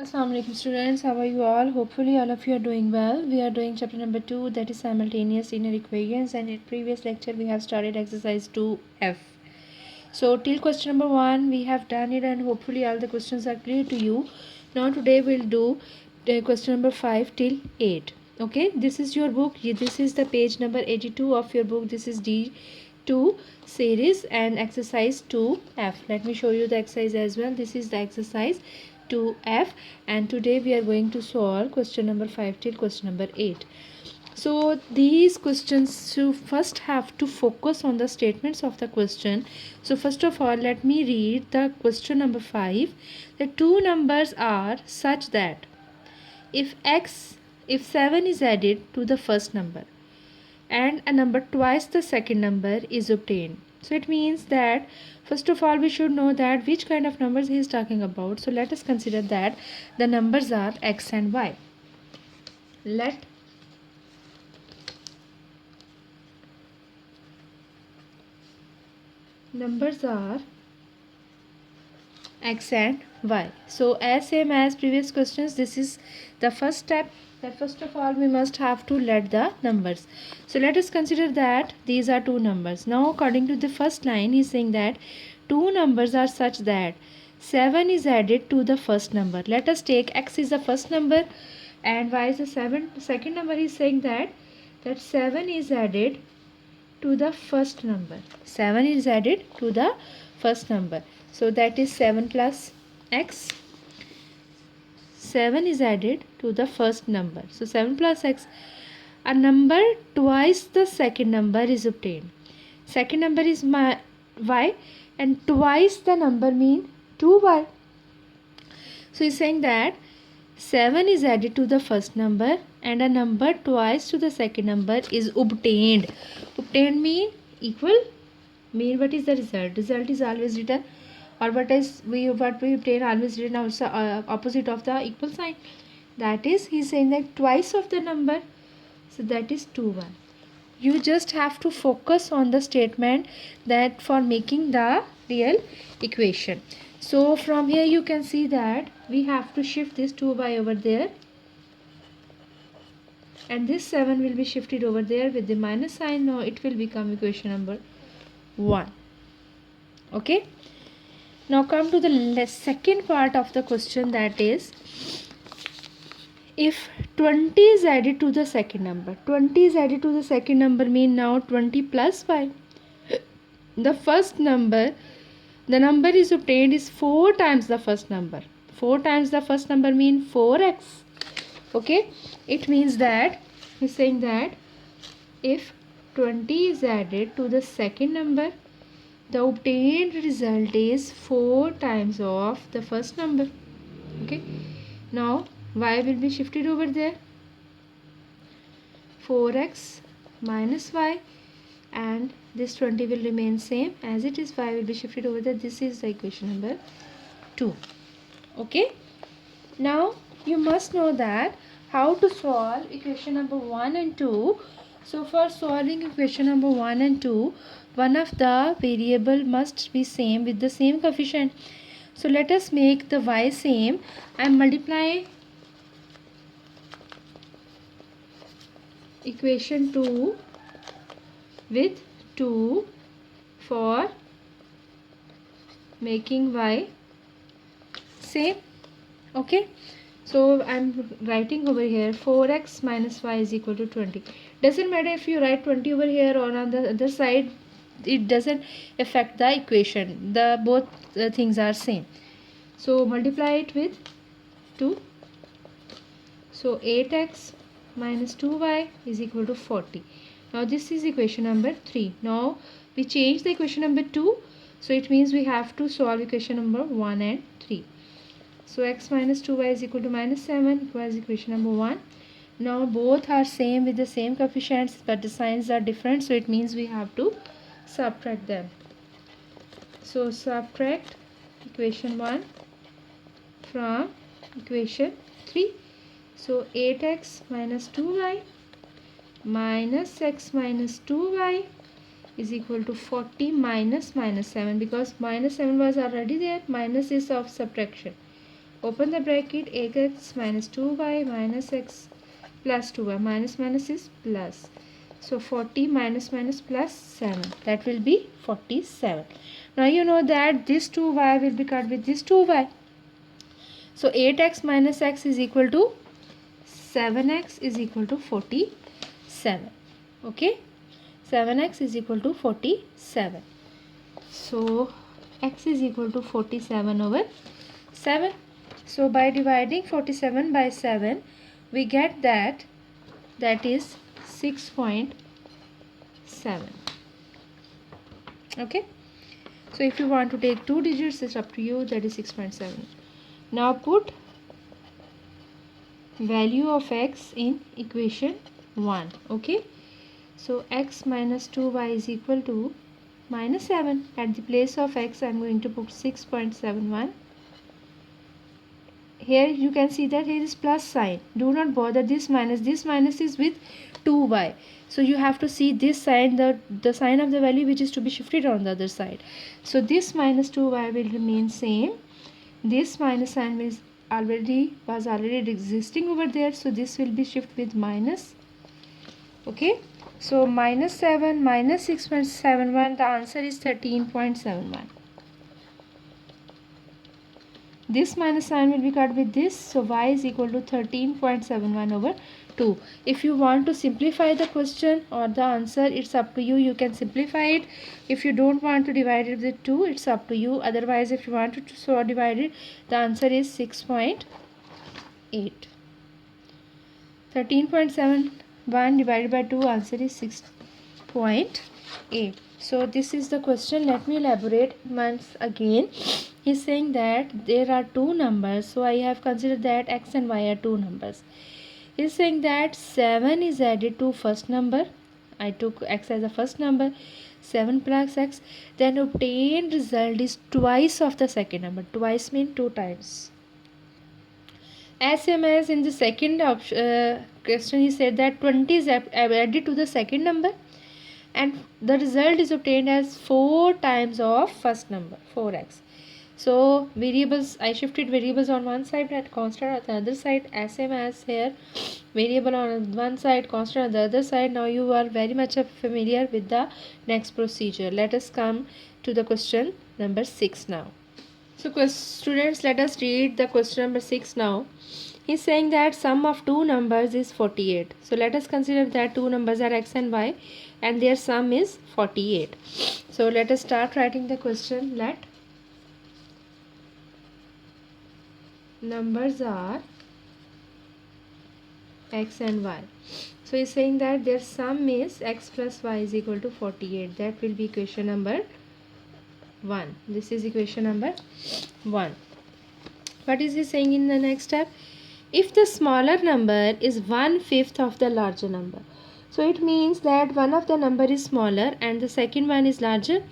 Assalamu alaikum students, how are you all? Hopefully all of you are doing well. We are doing chapter number 2, that is simultaneous linear equations, and in previous lecture we have started exercise 2F. So till question number 1 we have done it, and hopefully all the questions are clear to you. Now today we'll do question number 5 till 8. Okay, this is your book. This is the page number 82 of your book. This is D2 series and exercise 2F. Let me show you the exercise as well. This is the exercise 2F, and today we are going to solve question number 5 till question number 8. So these questions, you first have to focus on the statements of the question. So first of all, let me read the question number 5. The two numbers are such that if 7 is added to the first number and a number twice the second number is obtained. So it means that first of all we should know that which kind of numbers he is talking about. So let us consider that the numbers are x and y. Let numbers are x and y. So as same as previous questions, this is the first step, that first of all we must have to let the numbers. So let us consider that these are two numbers. Now according to the first line, he is saying that two numbers are such that 7 is added to the first number. Let us take x is the first number and y is the second number. He is saying that 7 is added to the first number. 7 is added to the first number. So that is 7 plus x. 7 is added to the first number. So 7 plus x. A number twice the second number is obtained. Second number is y, and twice the number mean 2y. So he's saying that 7 is added to the first number and a number twice to the second number is obtained. Obtained mean equal. Mean what is the result? Result is always written, or what we obtain always written also opposite of the equal sign. That is, he is saying that twice of the number. So that is 2y. You just have to focus on the statement that for making the real equation. So from here you can see that we have to shift this 2y over there, and this 7 will be shifted over there with the minus sign. Now it will become equation number 1. Okay. Now come to the second part of the question, that is if 20 is added to the second number. 20 is added to the second number mean now 20 plus y. The first number, the number is obtained is 4 times the first number. 4 times the first number mean 4x. Okay, it means that he's saying that if 20 is added to the second number, the obtained result is 4 times of the first number. Okay, now y will be shifted over there, 4x minus y, and this 20 will remain same as it is. Y will be shifted over there. This is the equation number 2. Okay, now you must know that how to solve equation number 1 and 2. So for solving equation number 1 and 2, one of the variable must be same with the same coefficient. So let us make the y same and multiply equation 2 with 2 for making y same. Okay, so I'm writing over here 4x minus y is equal to 20. Doesn't matter if you write 20 over here or on the other side, it doesn't affect the equation. The both things are same. So multiply it with 2. So 8x minus 2y is equal to 40. Now this is equation number 3. Now we change the equation number 2. So it means we have to solve equation number 1 and 3. So x minus 2y is equal to minus 7 equals equation number 1. Now both are same with the same coefficients, but the signs are different. So it means we have to subtract them. So subtract equation 1 from equation 3. So 8x minus 2y minus x minus 2y is equal to 40 minus 7, because minus 7 was already there. Minus is of subtraction. open the bracket, x minus 2y minus x plus 2y, minus minus is plus. So 40 minus minus plus 7, that will be 47. Now you know that this 2y will be cut with this 2y. So 8x minus x is equal to 7x is equal to 47. Okay, 7x is equal to 47. So x is equal to 47 over 7. So by dividing 47 by 7, we get that is 6.7. Okay, so if you want to take 2 digits, it's up to you, that is 6.7. Now put value of x in equation 1. Okay, so x minus 2y is equal to minus 7. At the place of x, I am going to put 6.71. Here you can see that here is plus sign. Do not bother this minus is with 2y. So you have to see this sign, the sign of the value which is to be shifted on the other side. So this minus 2y will remain same. This minus sign was already existing over there. So this will be shifted with minus. Okay. So minus 7 minus 6.71, the answer is 13.71. This minus sign will be cut with this. So y is equal to 13.71 over 2. If you want to simplify the question or the answer, it's up to you. You can simplify it. If you don't want to divide it with 2, it's up to you. Otherwise, if you want to so divide it, the answer is 6.8. 13.71 divided by 2, answer is 6.8. So this is the question. Let me elaborate once again. He's saying that there are two numbers, so I have considered that x and y are two numbers. He's saying that 7 is added to first number. I took x as the first number. 7 plus x. Then obtained result is twice of the second number. Twice means 2 times. As same as in the second question, he said that 20 is added to the second number. And the result is obtained as 4 times of first number, 4x. So variables, I shifted variables on one side and constant on the other side, as same as here, variable on one side, constant on the other side. Now you are very much familiar with the next procedure. Let us come to the question number 6 now. So students, let us read the question number 6 now. He's saying that sum of two numbers is 48. So let us consider that two numbers are x and y and their sum is 48. So let us start writing the question. Let numbers are x and y. So he's saying that their sum is x plus y is equal to 48. That will be equation number 1. This is equation number 1. What is he saying in the next step? If the smaller number is 1/5 of the larger number. So it means that one of the number is smaller and the second one is larger.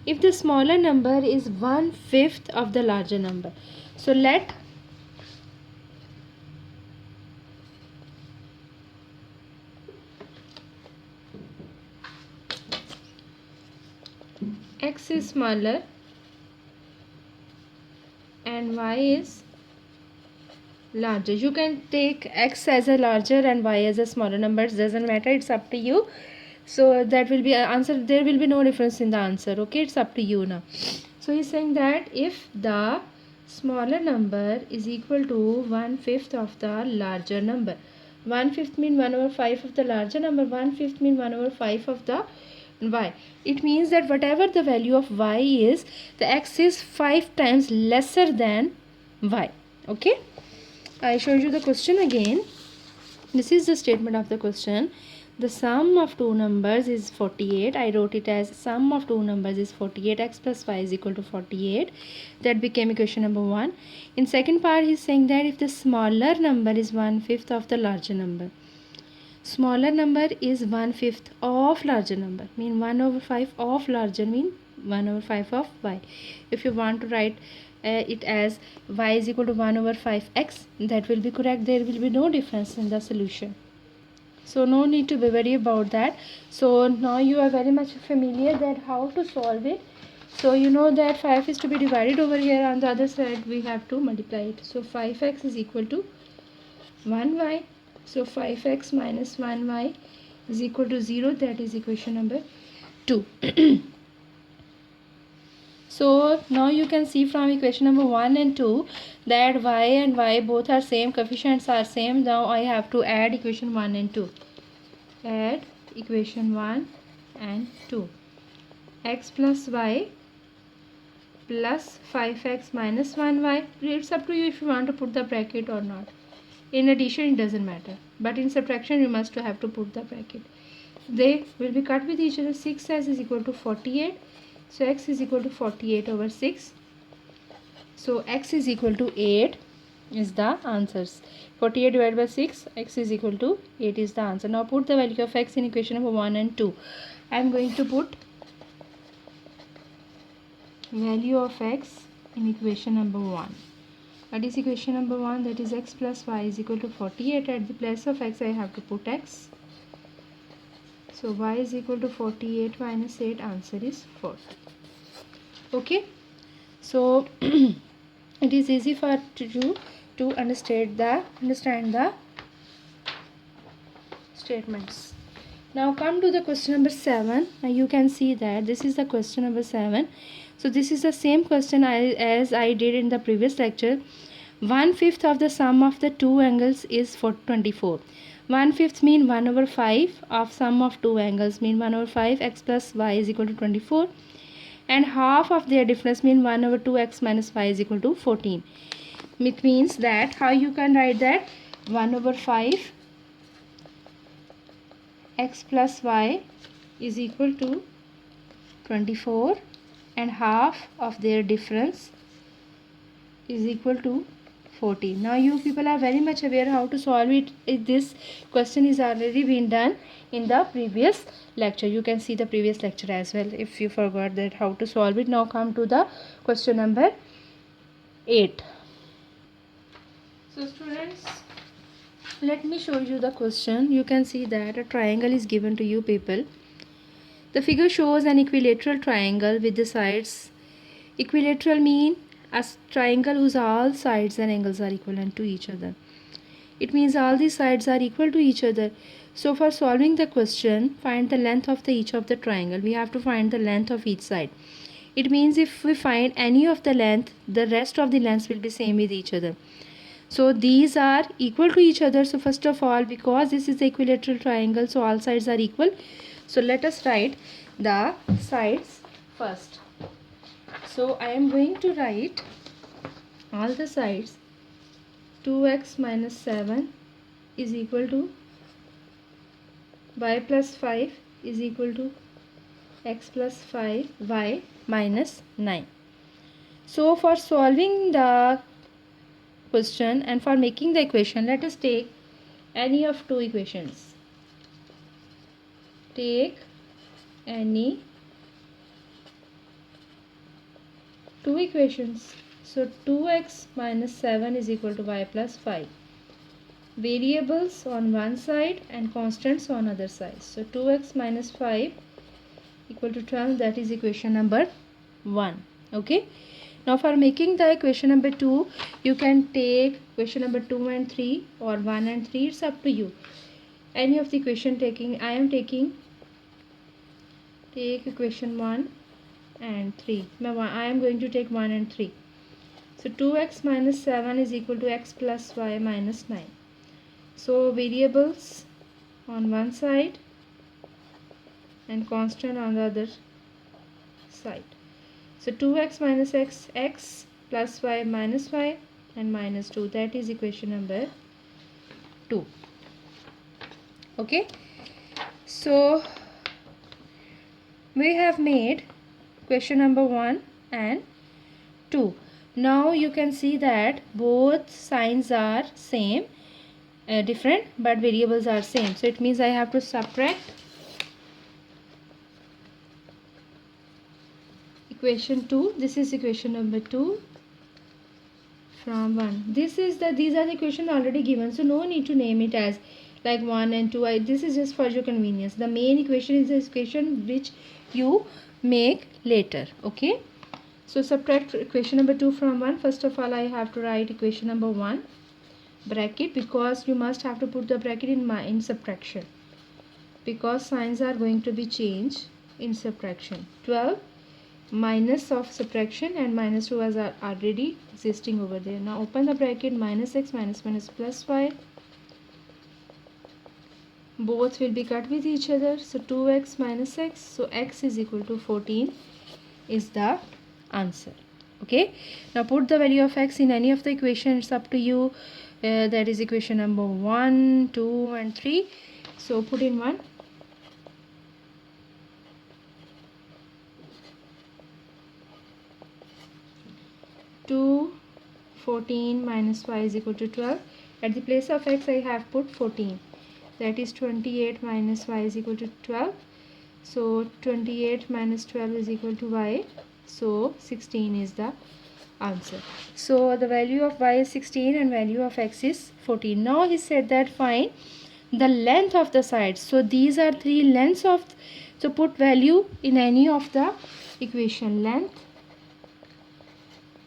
If the smaller number is 1/5 of the larger number. So let x is smaller and y is larger. You can take x as a larger and y as a smaller number. It doesn't matter. It's up to you. So that will be an answer. There will be no difference in the answer. Okay, it's up to you now. So he's saying that if the smaller number is equal to 1/5 of the larger number. 1/5 means 1/5 of the larger number. 1/5 means 1/5 of the y. It means that whatever the value of y is, the x is 5 times lesser than y. Okay. I showed you the question again. This is the statement of the question. The sum of two numbers is 48. I wrote it as sum of two numbers is 48. X plus y is equal to 48. That became equation number 1. In second part, he is saying that if the smaller number is 1/5 of the larger number. Smaller number is 1/5 of larger number. Mean 1/5 of larger mean 1/5 of y. If you want to write it as y is equal to 1/5x, that will be correct. There will be no difference in the solution. So no need to be worried about that. So now you are very much familiar that how to solve it. So you know that 5 is to be divided over here, on the other side we have to multiply it. So 5x is equal to 1y. So 5x minus 1y is equal to 0. That is equation number 2. So now you can see from equation number 1 and 2 that y and y both are same, coefficients are same. Now I have to add equation 1 and 2. Add equation 1 and 2. X plus y plus 5x minus 1y. It's up to you if you want to put the bracket or not. In addition it doesn't matter, but in subtraction you must have to put the bracket. They will be cut with each other. 6x is equal to 48. So x is equal to 48 over 6. So x is equal to 8 is the answers. 48 divided by 6, x is equal to 8 is the answer. Now put the value of x in equation number 1 and 2. I am going to put value of x in equation number 1. That is equation number 1, that is x plus y is equal to 48. At the place of x I have to put x. So y is equal to 48 minus 8, answer is 40. Okay, so it is easy for you to understand the statements. Now come to the question number 7. Now you can see that this is the question number 7. So this is the same question as I did in the previous lecture. 1/5 of the sum of the two angles is 24. 1/5 mean 1 over 5 of sum of two angles, mean 1 over 5. X plus y is equal to 24. And half of their difference mean 1 over 2x minus y is equal to 14. It means that how you can write that 1 over 5 x plus y is equal to 24 and half of their difference is equal to 14. Now you people are very much aware how to solve it. This question is already been done in the previous lecture. You can see the previous lecture as well if you forgot that how to solve it. Now come to the question number 8. So students, let me show you the question. You can see that a triangle is given to you people. The figure shows an equilateral triangle with the sides. Equilateral mean a triangle whose all sides and angles are equivalent to each other. It means all the sides are equal to each other. So for solving the question, find the length of each of the triangle. We have to find the length of each side. It means if we find any of the length, the rest of the lengths will be same with each other. So these are equal to each other. So first of all, because this is the equilateral triangle, so all sides are equal. So let us write the sides first. So I am going to write all the sides. 2x minus 7 is equal to y plus 5 is equal to x plus 5 y minus 9. So for solving the question and for making the equation, let us take any of two equations. Take any two equations. So 2x minus 7 is equal to y plus 5. Variables on one side and constants on other side. So 2x minus 5 equal to 12. That is equation number 1. Okay. Now for making the equation number 2, you can take equation number 2 and 3 or 1 and 3. It's up to you. Any of the equation taking, I am taking, take equation 1 and 3. I am going to take 1 and 3. So 2x minus 7 is equal to x plus y minus 9. So variables on one side and constant on the other side. So 2x minus x plus y minus y and minus 2. That is equation number 2. Okay. So we have made question number 1 and 2. Now you can see that both signs are same, different, but variables are same. So it means I have to subtract equation 2. This is equation number 2 from 1. These are the equation already given, so no need to name it as like 1 and 2. This is just for your convenience. The main equation is the equation which you make later. Okay, so subtract equation number 2 from 1. First of all, I have to write equation number 1 bracket, because you must have to put the bracket in subtraction, because signs are going to be changed in subtraction. 12 minus of subtraction, and minus 2 was already existing over there. Now open the bracket, minus x minus minus plus y, both will be cut with each other, so 2x minus x, so x is equal to 14 is the answer. Okay, now put the value of x in any of the equation, it's up to you. That is equation number 1, 2 and 3. So put in 1. 2, 14 minus y is equal to 12. At the place of x I have put 14. That is 28 minus y is equal to 12. So 28 minus 12 is equal to y. So 16 is the answer. So the value of y is 16 and value of x is 14. Now he said that find the length of the sides. So these are three lengths of, so put value in any of the equation. Length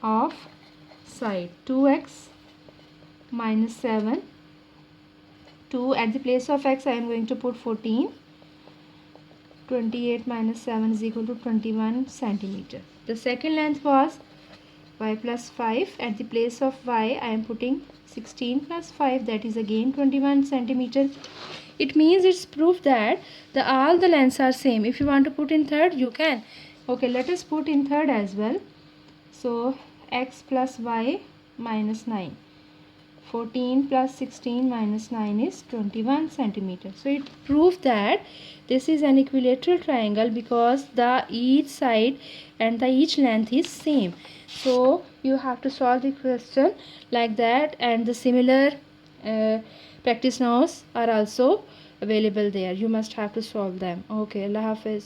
of side 2x minus 7. 2 at the place of x I am going to put 14. 28 minus 7 is equal to 21 centimeter. The second length was y plus 5. At the place of y I am putting 16 plus 5, that is again 21 centimeter. It means it's proof that all the lengths are same. If you want to put in third, you can. Okay, let us put in third as well. So x plus y minus 9. 14 plus 16 minus 9 is 21 centimeter. So it proves that this is an equilateral triangle, because the each side and the each length is same. So you have to solve the question like that, and the similar practice notes are also available there. You must have to solve them. Okay, Allah Hafiz.